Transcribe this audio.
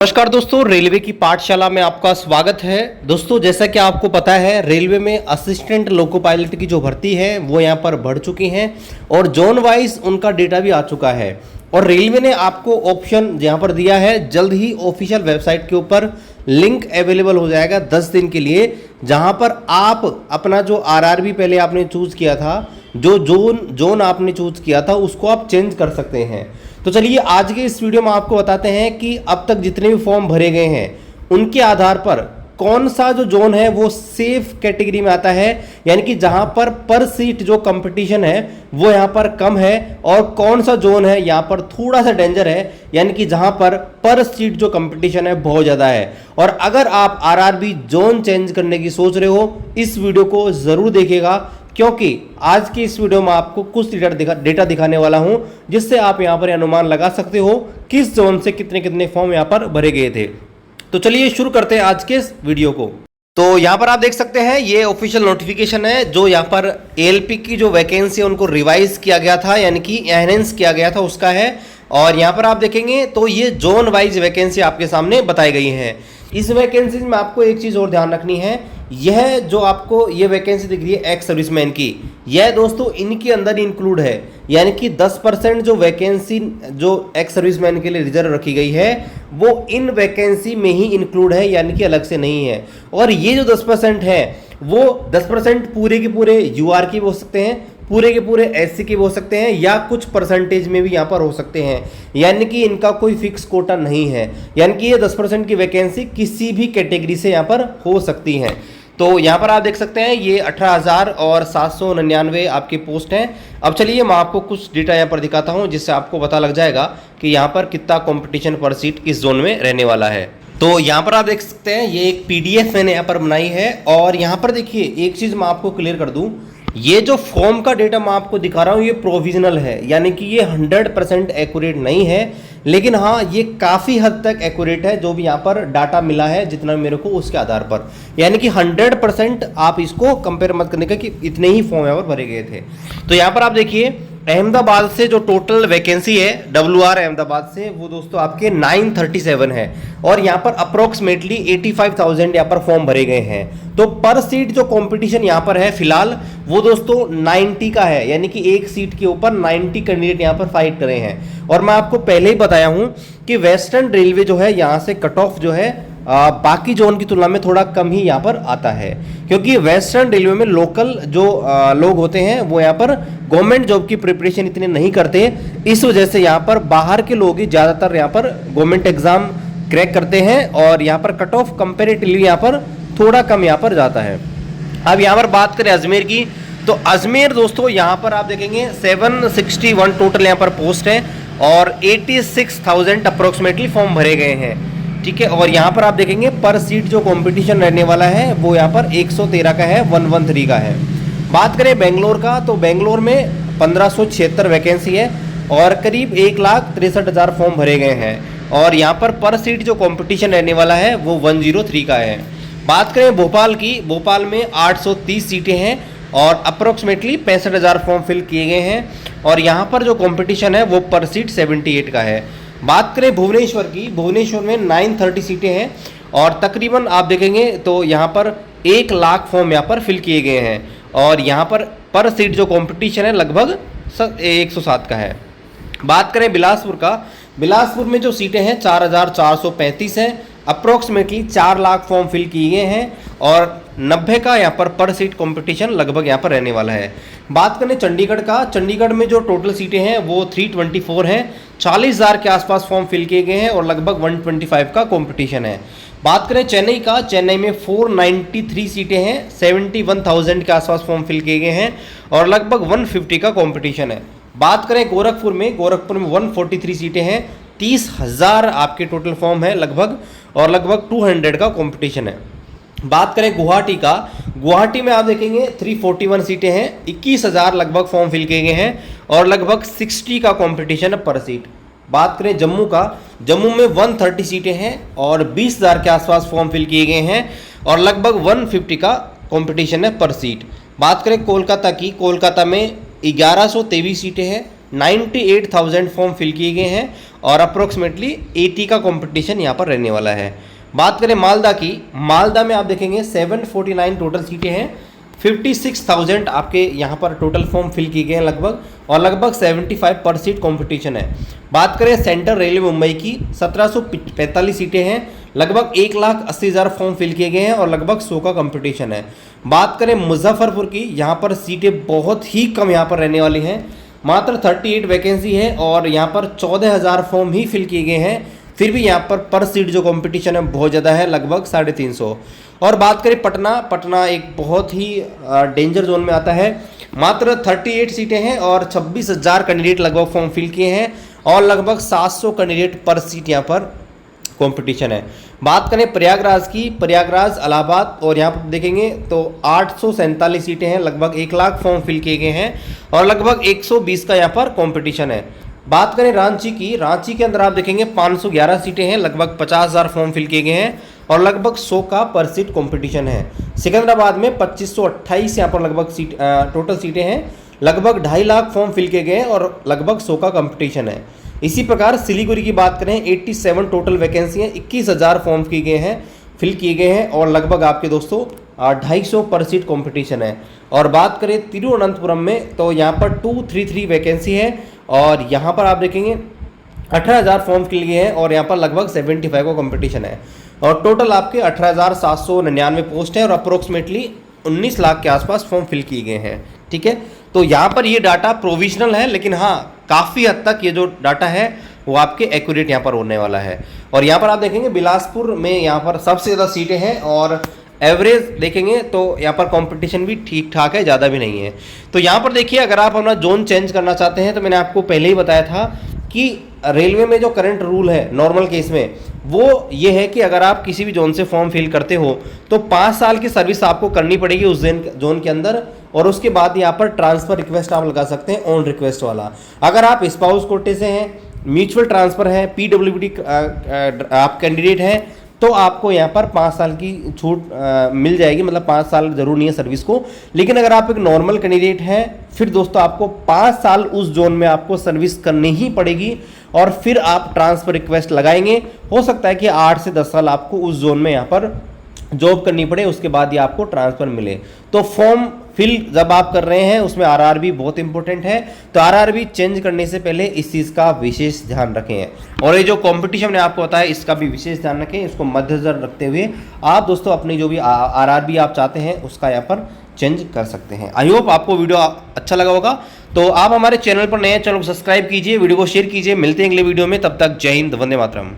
नमस्कार दोस्तों, रेलवे की पाठशाला में आपका स्वागत है। दोस्तों, जैसा कि आपको पता है, रेलवे में असिस्टेंट लोको पायलट की जो भर्ती है वो यहाँ पर बढ़ चुकी हैं और जोन वाइज उनका डेटा भी आ चुका है। और रेलवे ने आपको ऑप्शन यहाँ पर दिया है, जल्द ही ऑफिशियल वेबसाइट के ऊपर लिंक अवेलेबल हो जाएगा 10 दिन के लिए, जहाँ पर आप अपना जो आरआरबी पहले आपने चूज़ किया था, जो जोन आपने चूज़ किया था, उसको आप चेंज कर सकते हैं। तो चलिए आज के इस वीडियो में आपको बताते हैं कि अब तक जितने भी फॉर्म भरे गए हैं उनके आधार पर कौन सा जो जोन है वो सेफ कैटेगरी में आता है, यानी कि जहां पर सीट जो कंपटीशन है वो यहां पर कम है, और कौन सा जोन है यहां पर थोड़ा सा डेंजर है, यानी कि जहां पर सीट जो कंपटीशन है बहुत ज़्यादा है। और अगर आप आरआरबी जोन चेंज करने की सोच रहे हो, इस वीडियो को ज़रूर देखिएगा, क्योंकि आज की इस वीडियो में आपको कुछ डेटा दिखाने वाला हूं, जिससे आप यहां पर अनुमान लगा सकते हो किस जोन से कितने कितने फॉर्म यहां पर भरे गए थे। तो चलिए शुरू करते हैं आज के इस वीडियो को। तो यहां पर आप देख सकते हैं, ये ऑफिशियल नोटिफिकेशन है जो यहां पर एएलपी की जो वैकेंसी है उनको रिवाइज किया गया था, यानी कि एनहेंस किया गया था, उसका है। और यहां पर आप देखेंगे तो ये जोन वाइज वैकेंसी आपके सामने बताई गई है। इस वैकेंसी में आपको एक चीज़ और ध्यान रखनी है, यह जो आपको ये वैकेंसी दिख रही है एक्स सर्विसमैन की, यह दोस्तों इनके अंदर इंक्लूड है, यानी कि 10% जो वैकेंसी जो एक्स सर्विसमैन के लिए रिजर्व रखी गई है वो इन वैकेंसी में ही इंक्लूड है, यानी कि अलग से नहीं है। और ये जो 10% है वो 10% पूरे के पूरे यूआर की हो सकते हैं, पूरे के पूरे एससी के हो सकते हैं, या कुछ परसेंटेज में भी यहाँ पर हो सकते हैं, यानी कि इनका कोई फिक्स कोटा नहीं है। यानी कि ये 10% की वैकेंसी किसी भी कैटेगरी से यहाँ पर हो सकती है। तो यहाँ पर आप देख सकते हैं ये 18,000 और 799 आपके पोस्ट हैं। अब चलिए मैं आपको कुछ डेटा यहाँ पर दिखाता हूँ, जिससे आपको पता लग जाएगा कि यहाँ पर कितना कंपटीशन पर सीट किस जोन में रहने वाला है। तो यहाँ पर आप देख सकते हैं ये एक पीडीएफ मैंने यहाँ पर बनाई है, और यहाँ पर देखिए एक चीज़ मैं आपको क्लियर कर दूँ, ये जो फॉर्म का डेटा मैं आपको दिखा रहा हूँ ये प्रोविजनल है, यानी कि ये 100% एक्यूरेट नहीं है, लेकिन हाँ ये काफ़ी हद तक एक्यूरेट है जो भी यहाँ पर डाटा मिला है, जितना मेरे को उसके आधार पर, यानी कि 100% आप इसको कंपेयर मत करने का कि इतने ही फॉर्म यहाँ पर भरे गए थे। तो यहाँ पर आप देखिए अहमदाबाद से जो टोटल वैकेंसी है WR अहमदाबाद से, वो दोस्तों आपके 937 है, और यहाँ पर अप्रोक्सीमेटली 85,000 यहाँ पर फॉर्म भरे गए हैं। तो पर सीट जो कंपटीशन यहाँ पर है फिलहाल वो दोस्तों 90 का है, यानी कि एक सीट के ऊपर 90 कैंडिडेट यहाँ पर फाइट कर रहे हैं। और मैं आपको पहले ही बताया हूँ कि वेस्टर्न रेलवे जो है यहाँ से कट ऑफ जो है बाकी जोन की तुलना में थोड़ा कम ही यहाँ पर आता है, क्योंकि वेस्टर्न रेलवे में लोकल जो लोग होते हैं वो यहाँ पर गवर्नमेंट जॉब की प्रिपरेशन इतने नहीं करते, इस वजह से यहाँ पर बाहर के लोग ही ज़्यादातर यहाँ पर गवर्नमेंट एग्जाम क्रैक करते हैं, और यहाँ पर कट ऑफ कंपेरेटिवली यहाँ पर थोड़ा कम यहाँ पर जाता है। अब यहाँ पर बात करें अजमेर की, तो अजमेर दोस्तों यहाँ पर आप देखेंगे 761 टोटल यहाँ पर पोस्ट है, और 86,000 अप्रोक्सीमेटली फॉर्म भरे गए हैं, ठीक है। और यहाँ पर आप देखेंगे पर सीट जो कंपटीशन रहने वाला है वो यहाँ पर 113 का है, 113 का है। बात करें बेंगलोर का, तो बेंगलोर में 1576 वैकेंसी है और करीब 1,63,000 फॉर्म भरे गए हैं, और यहाँ पर सीट जो कंपटीशन रहने वाला है वो 103 का है। बात करें भोपाल की, भोपाल में 830 सीटें हैं और अप्रोक्सीमेटली 65,000 फॉर्म फिल किए गए हैं, और यहाँ पर जो कंपटीशन है वो पर सीट 78 का है। बात करें भुवनेश्वर की, भुवनेश्वर में 930 सीटें हैं और तकरीबन आप देखेंगे तो यहाँ पर 1 लाख फॉर्म यहाँ पर फिल किए गए हैं, और यहाँ पर सीट जो कंपटीशन है लगभग 107 का है। बात करें बिलासपुर का, बिलासपुर में जो सीटें हैं 4,435 हैं, अप्रोक्सीमेटली 4 लाख फॉर्म फिल किए गए हैं, और 90 का यहाँ पर सीट कंपटीशन लगभग यहाँ पर रहने वाला है। बात करें चंडीगढ़ का, चंडीगढ़ में जो टोटल सीटें हैं वो 324 हैं, 40,000 के आसपास फॉर्म फिल किए गए हैं, और लगभग 125 का कंपटीशन है। बात करें चेन्नई का, चेन्नई में 493 सीटें हैं, 71,000 के आसपास फॉर्म फिल किए गए हैं, और लगभग 150 का कंपटीशन है। बात करें गोरखपुर में, गोरखपुर में 143 सीटें हैं, 30,000 आपके टोटल फॉर्म है लगभग, और लगभग 200 का कंपटीशन है। बात करें गुवाहाटी का, गुवाहाटी में आप देखेंगे 341 सीटें हैं, 21,000 लगभग फॉर्म फिल किए गए हैं, और लगभग 60 का कंपटीशन है पर सीट। बात करें जम्मू का, जम्मू में 130 सीटें हैं और 20,000 के आसपास फॉर्म फिल किए गए हैं, और लगभग 150 का कंपटीशन है पर सीट। बात करें कोलकाता की, कोलकाता में 1123 सीटें हैं, 98,000 फॉर्म फिल किए गए हैं, और अप्रोक्सीमेटली 80 का कंपटीशन यहाँ पर रहने वाला है। बात करें मालदा की, मालदा में आप देखेंगे 749 टोटल सीटें हैं, 56,000 आपके यहाँ पर टोटल फॉर्म फिल किए गए हैं लगभग, और लगभग 75 पर सीट कंपटीशन है। बात करें सेंट्रल रेलवे मुंबई की, 1745 सीटें हैं, लगभग 1,80,000 फॉर्म फिल किए गए हैं और लगभग 100 का कंपटीशन है। बात करें मुजफ्फरपुर की, यहाँ पर सीटें बहुत ही कम यहाँ पर रहने वाली हैं, मात्र 38 वैकेंसी है और यहाँ पर 14,000 फॉर्म ही फिल किए गए हैं। फिर भी यहाँ पर सीट जो कंपटीशन है बहुत ज़्यादा है, लगभग 350। और बात करें पटना, पटना एक बहुत ही डेंजर जोन में आता है, मात्र 38 सीटें हैं और 26,000 कैंडिडेट लगभग फॉर्म फिल किए हैं और लगभग 700 कैंडिडेट पर सीट यहाँ पर कंपटीशन है। बात करें प्रयागराज की, प्रयागराज इलाहाबाद, और यहाँ पर देखेंगे तो 847 सीटें हैं, लगभग 1 लाख फॉर्म फिल किए गए हैं और लगभग 120 का यहाँ पर कंपटीशन है। बात करें रांची की, रांची के अंदर आप देखेंगे 511 सीटें हैं, लगभग 50,000 फॉर्म फिल किए गए हैं और लगभग 100 का पर सीट कंपटीशन है। सिकंदराबाद में 2528 यहाँ पर लगभग सीट टोटल सीटें हैं, लगभग 2.5 लाख फॉर्म फिल किए गए हैं और लगभग 100 का कंपटीशन है। इसी प्रकार सिलीगुड़ी की बात करें, 87 टोटल वैकेंसी हैं, 21,000 फॉर्म किए गए हैं, फिल किए गए हैं और लगभग आपके दोस्तों 250 पर सीट कंपटीशन है। और बात करें तिरुवनंतपुरम में, तो यहाँ पर 233 वैकेंसी है और यहाँ पर आप देखेंगे 18,000 फॉर्म फिल किए हैं और यहाँ पर लगभग 75 का कंपटीशन है और टोटल आपके 18,799 पोस्ट है और अप्रोक्सीमेटली 19 लाख के आसपास फॉर्म फिल किए गए हैं। ठीक है, तो यहाँ पर ये डाटा प्रोविजनल है, लेकिन हाँ काफ़ी हद तक ये जो डाटा है वो आपके एक्यूरेट यहाँ पर होने वाला है। और यहाँ पर आप देखेंगे बिलासपुर में यहाँ पर सबसे ज़्यादा सीटें हैं और एवरेज देखेंगे तो यहाँ पर कंपटीशन भी ठीक ठाक है, ज़्यादा भी नहीं है। तो यहाँ पर देखिए, अगर आप अपना जोन चेंज करना चाहते हैं तो मैंने आपको पहले ही बताया था कि रेलवे में जो करंट रूल है नॉर्मल केस में वो ये है कि अगर आप किसी भी जोन से फॉर्म फिल करते हो तो 5 साल की सर्विस आपको करनी पड़ेगी उस जोन के अंदर, और उसके बाद यहाँ पर ट्रांसफ़र रिक्वेस्ट आप लगा सकते हैं ऑन रिक्वेस्ट वाला। अगर आप स्पाउस कोटे से हैं, म्यूचुअल ट्रांसफ़र है, PWD आप कैंडिडेट हैं, तो आपको यहाँ पर 5 साल की छूट मिल जाएगी, मतलब 5 साल जरूर नहीं है सर्विस को। लेकिन अगर आप एक नॉर्मल कैंडिडेट हैं, फिर दोस्तों आपको 5 साल उस जोन में आपको सर्विस करनी ही पड़ेगी और फिर आप ट्रांसफ़र रिक्वेस्ट लगाएंगे। हो सकता है कि 8 से 10 साल आपको उस जोन में यहाँ पर जॉब करनी पड़े, उसके बाद ही आपको ट्रांसफ़र मिले। तो फॉर्म फिल जब आप कर रहे हैं उसमें RRB बहुत इंपॉर्टेंट है, तो RRB चेंज करने से पहले इस चीज़ का विशेष ध्यान रखें। और ये जो कंपटीशन मैंने आपको बताया इसका भी विशेष ध्यान रखें, इसको मद्देनजर रखते हुए आप दोस्तों अपनी जो भी RRB आप चाहते हैं उसका यहाँ पर चेंज कर सकते हैं। आई होप आपको वीडियो अच्छा लगा होगा। तो आप हमारे चैनल पर नए, चैनल को सब्सक्राइब कीजिए, वीडियो को शेयर कीजिए। मिलते हैं अगले वीडियो में, तब तक जय हिंद, वंदे मातरम।